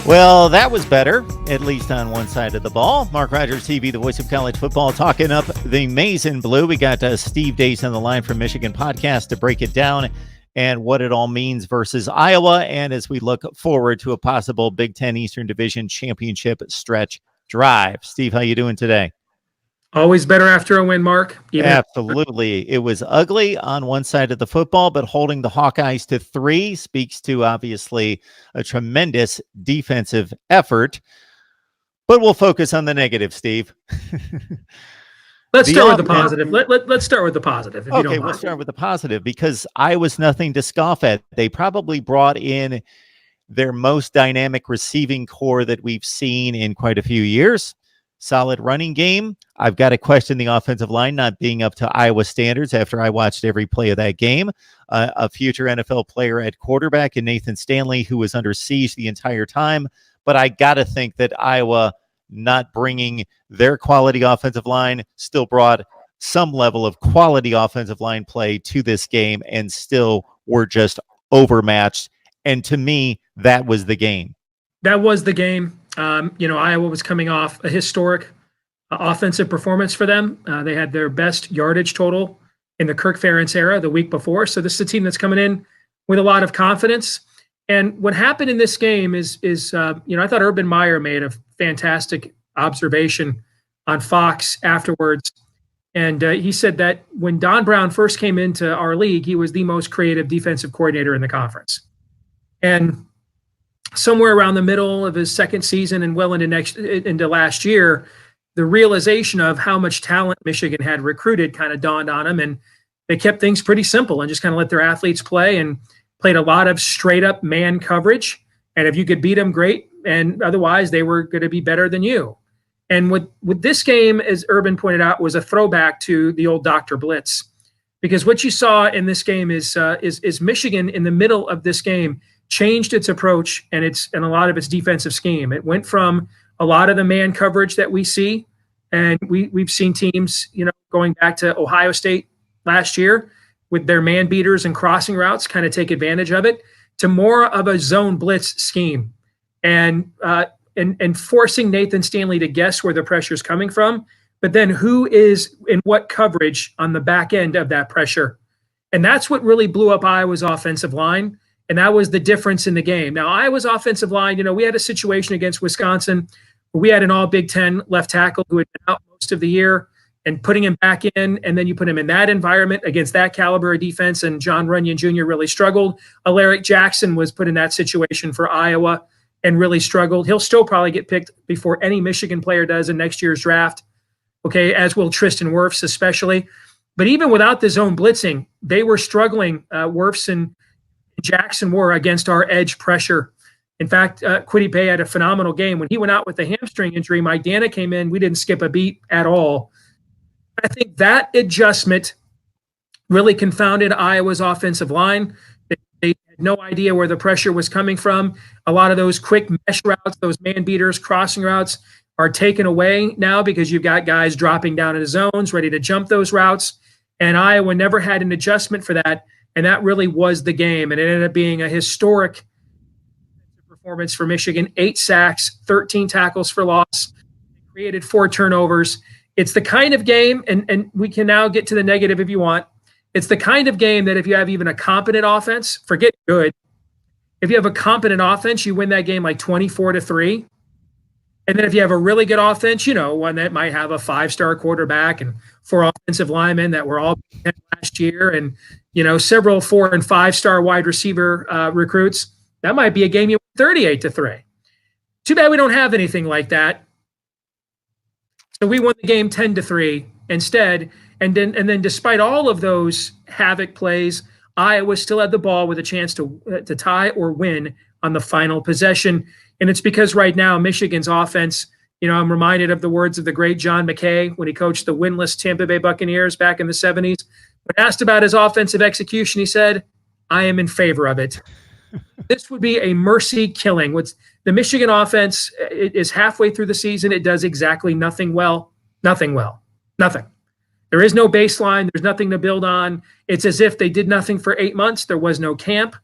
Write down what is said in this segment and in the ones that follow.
Well, that was better, at least on one side of the ball. Mark Rogers TV, the voice of college football, talking up the maize and blue. We got Steve Dace on the line from Michigan Podcast to break it down and what it all means versus Iowa. And as we look forward to a possible Big Ten Eastern Division championship stretch drive. Steve, how you doing today? Always better after a win, Mark. Absolutely. It was ugly on one side of the football, but holding the Hawkeyes to 3 speaks to obviously a tremendous defensive effort. But we'll focus on the negative, Steve. Let's start with the positive. Let's start with the positive. If you don't mind. We'll start with the positive because Iowa's nothing to scoff at. They probably brought in their most dynamic receiving core that we've seen in quite a few years. Solid running game. I've got to question the offensive line not being up to Iowa standards after I watched every play of that game. A future NFL player at quarterback in Nathan Stanley, who was under siege the entire time. But I got to think that Iowa not bringing their quality offensive line still brought some level of quality offensive line play to this game and still were just overmatched. And to me, that was the game. That was the game. Iowa was coming off a historic offensive performance for them. They had their best yardage total in the Kirk Ferentz era the week before. So this is a team that's coming in with a lot of confidence. And what happened in this game is I thought Urban Meyer made a fantastic observation on Fox afterwards. And he said that when Don Brown first came into our league, he was the most creative defensive coordinator in the conference. And somewhere around the middle of his second season and well into last year, the realization of how much talent Michigan had recruited kind of dawned on him, and they kept things pretty simple and just kind of let their athletes play and played a lot of straight up man coverage. And if you could beat them, great. And otherwise, they were going to be better than you. And with this game, as Urban pointed out, was a throwback to the old Dr. Blitz, because what you saw in this game is Michigan in the middle of this game changed its approach and a lot of its defensive scheme. It went from a lot of the man coverage that we see, and we've seen teams, going back to Ohio State last year with their man beaters and crossing routes kind of take advantage of it, to more of a zone blitz scheme and forcing Nathan Stanley to guess where the pressure is coming from, but then who is in what coverage on the back end of that pressure. And that's what really blew up Iowa's offensive line. And that was the difference in the game. Now, Iowa's offensive line, we had a situation against Wisconsin where we had an all Big Ten left tackle who had been out most of the year, and putting him back in, and then you put him in that environment against that caliber of defense, and John Runyon Jr. really struggled. Alaric Jackson was put in that situation for Iowa and really struggled. He'll still probably get picked before any Michigan player does in next year's draft, as will Tristan Wirfs especially. But even without the zone blitzing, they were struggling. Wirfs and Jackson were against our edge pressure. In fact, Kwity Paye had a phenomenal game. When he went out with the hamstring injury, Mike Dana came in. We didn't skip a beat at all. I think that adjustment really confounded Iowa's offensive line. They had no idea where the pressure was coming from. A lot of those quick mesh routes, those man beaters, crossing routes are taken away now because you've got guys dropping down into zones, ready to jump those routes. And Iowa never had an adjustment for that. And that really was the game. And it ended up being a historic performance for Michigan. 8 sacks, 13 tackles for loss, created 4 turnovers. It's the kind of game, and we can now get to the negative if you want. It's the kind of game that if you have even a competent offense, forget good. If you have a competent offense, you win that game like 24-3. And then if you have a really good offense, one that might have a 5-star quarterback and 4 offensive linemen that were all last year, and several 4- and 5-star wide receiver recruits, that might be a game you win 38-3. Too bad we don't have anything like that. So we won the game 10-3 instead. And then despite all of those havoc plays, Iowa still had the ball with a chance to tie or win on the final possession. And it's because right now Michigan's offense, I'm reminded of the words of the great John McKay when he coached the winless Tampa Bay Buccaneers back in the 70s. When asked about his offensive execution, he said, "I am in favor of it." This would be a mercy killing. The Michigan offense is halfway through the season. It does exactly nothing well. Nothing. There is no baseline. There's nothing to build on. It's as if they did nothing for 8 months. There was no camp.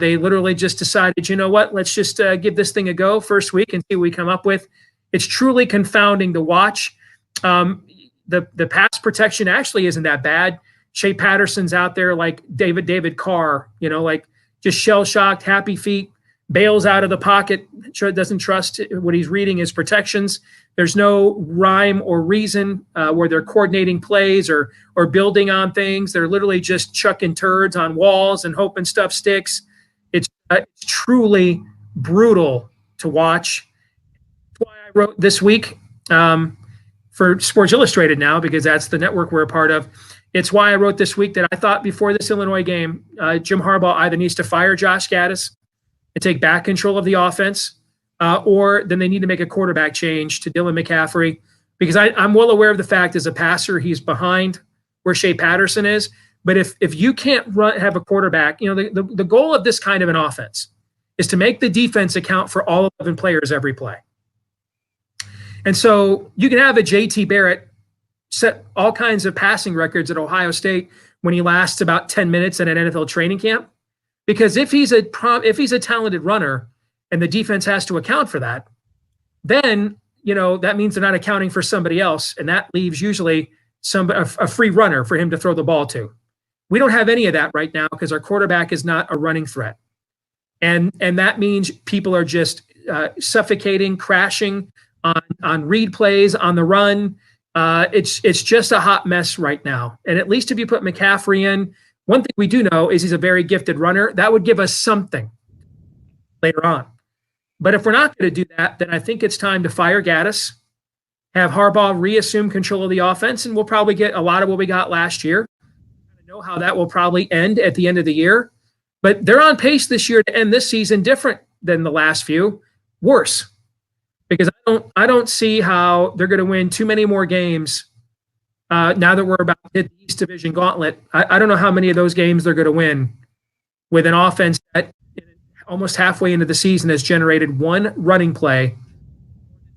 They literally just decided, you know what, let's just give this thing a go first week and see what we come up with. It's truly confounding to watch. The pass protection actually isn't that bad. Shea Patterson's out there like David Carr, like just shell-shocked, happy feet, bails out of the pocket, doesn't trust what he's reading his protections. There's no rhyme or reason where they're coordinating plays or building on things. They're literally just chucking turds on walls and hoping stuff sticks. It's truly brutal to watch. That's why I wrote this week for Sports Illustrated now, because that's the network we're a part of. It's why I wrote this week that I thought before this Illinois game, Jim Harbaugh either needs to fire Josh Gaddis and take back control of the offense, or then they need to make a quarterback change to Dylan McCaffrey, because I'm well aware of the fact as a passer he's behind where Shea Patterson is. But if you can't have a quarterback, the goal of this kind of an offense is to make the defense account for all 11 players every play. And so you can have a JT Barrett set all kinds of passing records at Ohio State when he lasts about 10 minutes at an NFL training camp. Because if he's a talented runner and the defense has to account for that, then that means they're not accounting for somebody else, and that leaves usually a free runner for him to throw the ball to. We don't have any of that right now because our quarterback is not a running threat, and that means people are just suffocating, crashing on read plays on the run. It's just a hot mess right now. And at least if you put McCaffrey in, one thing we do know is he's a very gifted runner. That would give us something later on. But if we're not going to do that, then I think it's time to fire Gaddis, have Harbaugh reassume control of the offense, and we'll probably get a lot of what we got last year. I know how that will probably end at the end of the year. But they're on pace this year to end this season different than the last few, worse. Because I don't see how they're going to win too many more games now that we're about to hit the East Division gauntlet. I don't know how many of those games they're going to win with an offense that almost halfway into the season has generated one running play,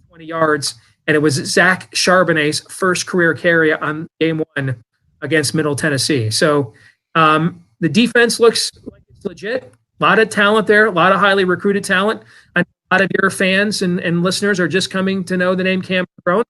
20 yards, and it was Zach Charbonnet's first career carry on game one against Middle Tennessee. So the defense looks like it's legit. A lot of talent there, a lot of highly recruited talent. I know a lot of your fans and listeners are just coming to know the name Cam Crone.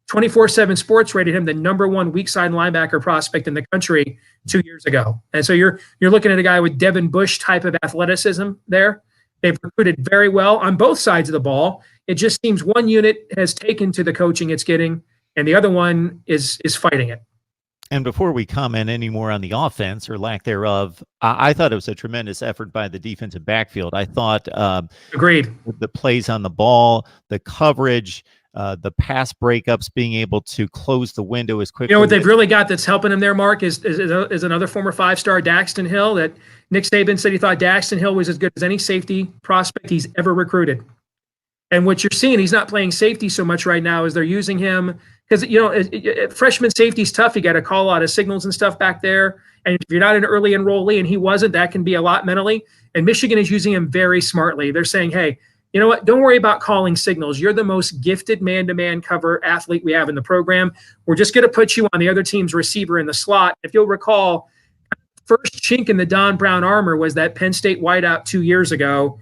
24/7 Sports rated him the #1 weak side linebacker prospect in the country 2 years ago. And so you're looking at a guy with Devin Bush type of athleticism there. They've recruited very well on both sides of the ball. It just seems one unit has taken to the coaching it's getting, and the other one is fighting it. And before we comment any more on the offense or lack thereof, I thought it was a tremendous effort by the defensive backfield. I thought agreed. The plays on the ball, the coverage, the pass breakups, being able to close the window as quickly. What they've really got that's helping them there, Mark, is another former 5-star Daxton Hill. That Nick Saban said he thought Daxton Hill was as good as any safety prospect he's ever recruited. And what you're seeing, he's not playing safety so much right now, is they're using him because, freshman safety's tough. You got to call out of signals and stuff back there. And if you're not an early enrollee, and he wasn't, that can be a lot mentally. And Michigan is using him very smartly. They're saying, hey, you know what? Don't worry about calling signals. You're the most gifted man-to-man cover athlete we have in the program. We're just going to put you on the other team's receiver in the slot. If you'll recall, first chink in the Don Brown armor was that Penn State whiteout 2 years ago,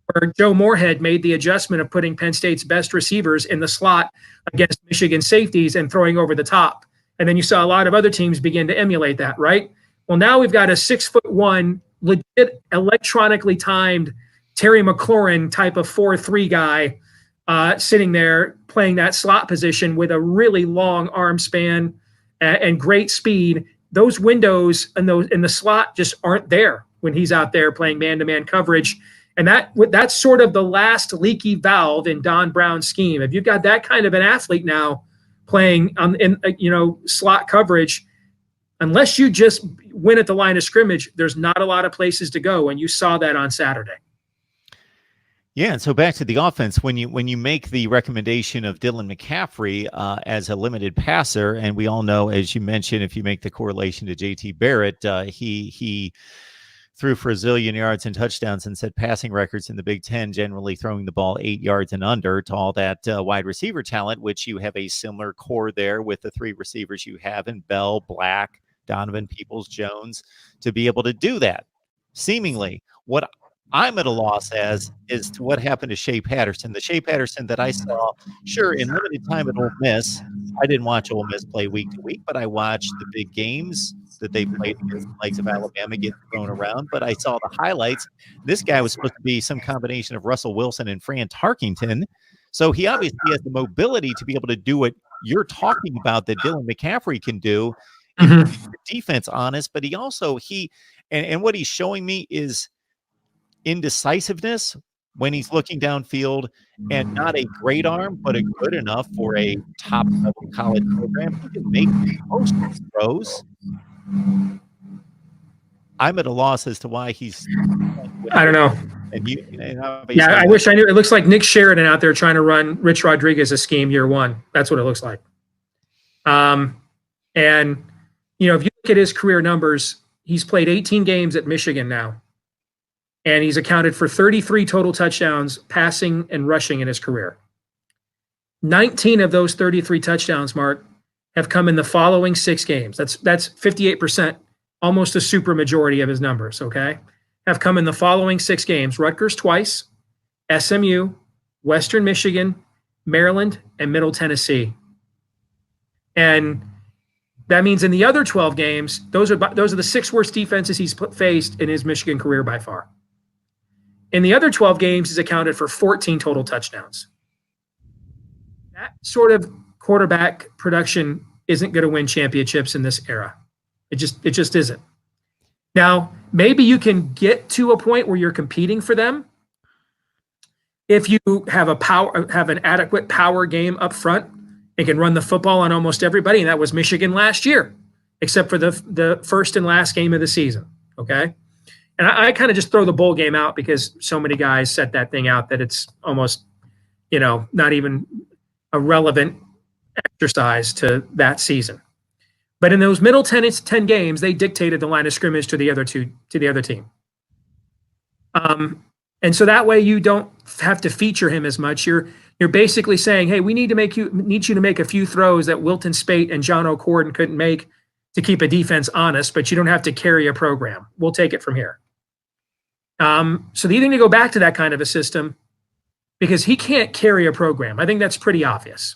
where Joe Moorhead made the adjustment of putting Penn State's best receivers in the slot against Michigan safeties and throwing over the top. And then you saw a lot of other teams begin to emulate that, right? Well, now we've got a 6'1", legit electronically timed Terry McLaurin type of 4-3 guy sitting there playing that slot position with a really long arm span and great speed. Those windows in the slot just aren't there when he's out there playing man-to-man coverage. And that's sort of the last leaky valve in Don Brown's scheme. If you've got that kind of an athlete now playing in slot coverage, unless you just win at the line of scrimmage, there's not a lot of places to go. And you saw that on Saturday. Yeah, and so back to the offense, when you make the recommendation of Dylan McCaffrey as a limited passer, and we all know, as you mentioned, if you make the correlation to JT Barrett, he threw for a zillion yards and touchdowns and set passing records in the Big Ten, generally throwing the ball 8 yards and under, to all that wide receiver talent, which you have a similar core there with the three receivers you have in Bell, Black, Donovan Peoples-Jones, to be able to do that, seemingly. What I'm at a loss as is to what happened to Shea Patterson. The Shea Patterson that I saw, sure, in limited time at Ole Miss. I didn't watch Ole Miss play week to week, but I watched the big games that they played against the likes of Alabama get thrown around. But I saw the highlights. This guy was supposed to be some combination of Russell Wilson and Fran Tarkington. So he obviously has the mobility to be able to do what you're talking about that Dylan McCaffrey can do and keep the defense honest. But he also, and what he's showing me is indecisiveness when he's looking downfield, and not a great arm, but a good enough for a top level college program. He can make most of his throws. I'm at a loss as to why he's. I don't know. Yeah, I wish I knew. It looks like Nick Sheridan out there trying to run Rich Rodriguez's scheme year one. That's what it looks like. And you know, if you look at his career numbers, he's played 18 games at Michigan now. And he's accounted for 33 total touchdowns, passing and rushing in his career. 19 of those 33 touchdowns, Mark, have come in the following 6 games. That's 58%, almost a super majority of his numbers, okay? Have come in the following 6 games: Rutgers twice, SMU, Western Michigan, Maryland, and Middle Tennessee. And that means in the other 12 games, those are the 6 worst defenses he's faced in his Michigan career by far. In the other 12 games, he's accounted for 14 total touchdowns. That sort of quarterback production isn't going to win championships in this era. It just isn't. Now, maybe you can get to a point where you're competing for them if you have an adequate power game up front and can run the football on almost everybody. And that was Michigan last year, except for the first and last game of the season. Okay. And I kind of just throw the bowl game out because so many guys set that thing out that it's almost, you know, not even a relevant exercise to that season. But in those middle 10 games, they dictated the line of scrimmage to the other team. And so that way you don't have to feature him as much. You're basically saying, hey, we need you to make a few throws that Wilton Spate and John O'Corden couldn't make to keep a defense honest, but you don't have to carry a program. We'll take it from here. So they either need to go back to that kind of a system because he can't carry a program. I think that's pretty obvious.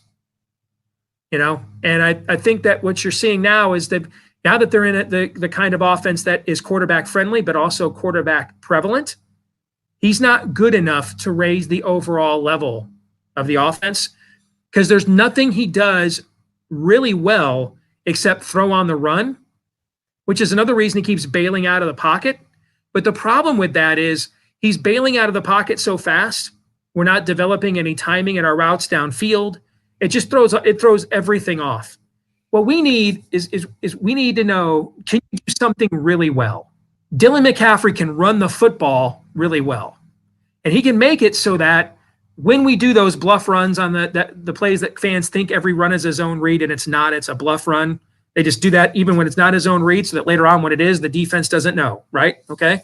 You know, and I think that what you're seeing now is that now that they're in the kind of offense that is quarterback friendly, but also quarterback prevalent, he's not good enough to raise the overall level of the offense because there's nothing he does really well except throw on the run, which is another reason he keeps bailing out of the pocket. But the problem with that is he's bailing out of the pocket so fast, we're not developing any timing in our routes downfield. It just throws everything off. What we need is we need to know, can you do something really well? Dylan McCaffrey can run the football really well. And he can make it so that when we do those bluff runs on the plays that fans think every run is a zone read and it's not, it's a bluff run. They just do that even when it's not a zone read so that later on when it is, the defense doesn't know, right? Okay.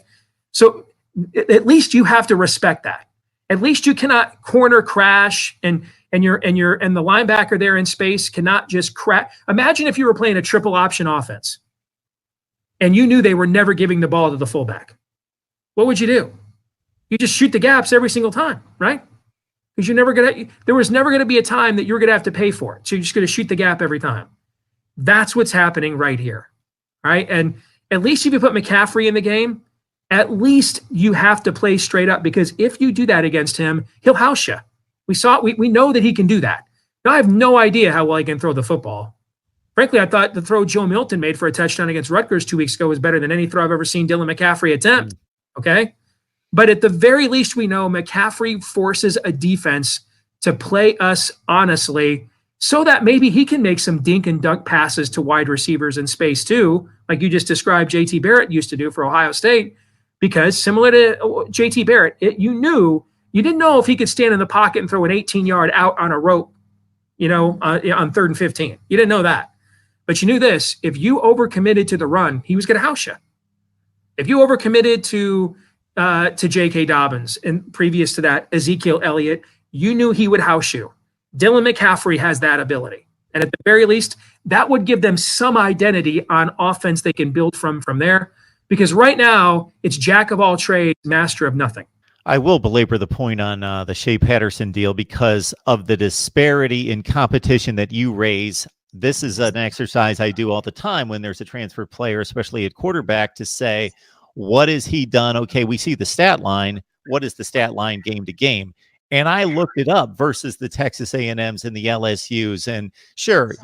So at least you have to respect that. At least you cannot corner crash and the linebacker there in space cannot just crash. Imagine if you were playing a triple option offense and you knew they were never giving the ball to the fullback. What would you do? You just shoot the gaps every single time, right? Because there was never going to be a time that you're going to have to pay for it. So you're just going to shoot the gap every time. That's what's happening right here. Right. And at least if you put McCaffrey in the game, at least you have to play straight up because if you do that against him, he'll house you. We know that he can do that. Now, I have no idea how well he can throw the football. Frankly, I thought the throw Joe Milton made for a touchdown against Rutgers 2 weeks ago was better than any throw I've ever seen Dylan McCaffrey attempt. Okay. But at the very least, we know McCaffrey forces a defense to play us honestly so that maybe he can make some dink and dunk passes to wide receivers in space too, like you just described JT Barrett used to do for Ohio State, because similar to JT Barrett, you didn't know if he could stand in the pocket and throw an 18-yard out on a rope, on 3rd and 15. You didn't know that. But you knew this: if you overcommitted to the run, he was going to house you. If you overcommitted to J.K. Dobbins and previous to that, Ezekiel Elliott, you knew he would house you. Dylan McCaffrey has that ability. And at the very least, that would give them some identity on offense they can build from there. Because right now it's jack of all trades, master of nothing. I will belabor the point on the Shea Patterson deal because of the disparity in competition that you raise. This is an exercise I do all the time when there's a transfer player, especially at quarterback, to say, what has he done? Okay, we see the stat line. What is the stat line game to game? And I looked it up versus the Texas A&Ms and the LSUs. And sure,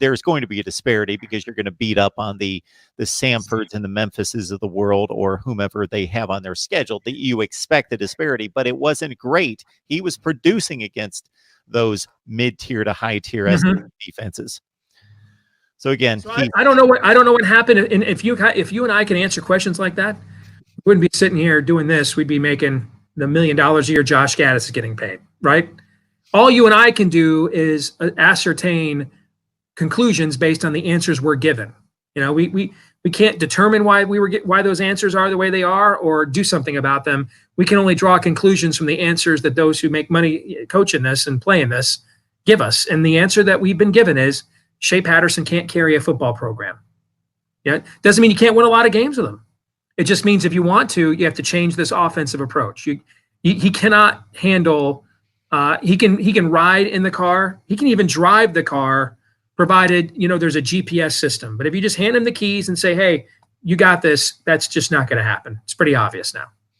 there's going to be a disparity because you're going to beat up on the Samfords and the Memphises of the world or whomever they have on their schedule. That you expect a disparity, but it wasn't great. He was producing against those mid-tier to high-tier defenses. So again, I don't know what happened. And if you and I can answer questions like that, we wouldn't be sitting here doing this. We'd be making the $1 million a year Josh Gaddis is getting paid, right? All you and I can do is ascertain conclusions based on the answers we're given. You know, we can't determine why those answers are the way they are or do something about them. We can only draw conclusions from the answers that those who make money coaching this and playing this give us. And the answer that we've been given is Shea Patterson can't carry a football program. Yeah, doesn't mean you can't win a lot of games with him. It just means if you want to, you have to change this offensive approach. He cannot handle. He can ride in the car. He can even drive the car, provided there's a GPS system. But if you just hand him the keys and say, "Hey, you got this," that's just not going to happen. It's pretty obvious now.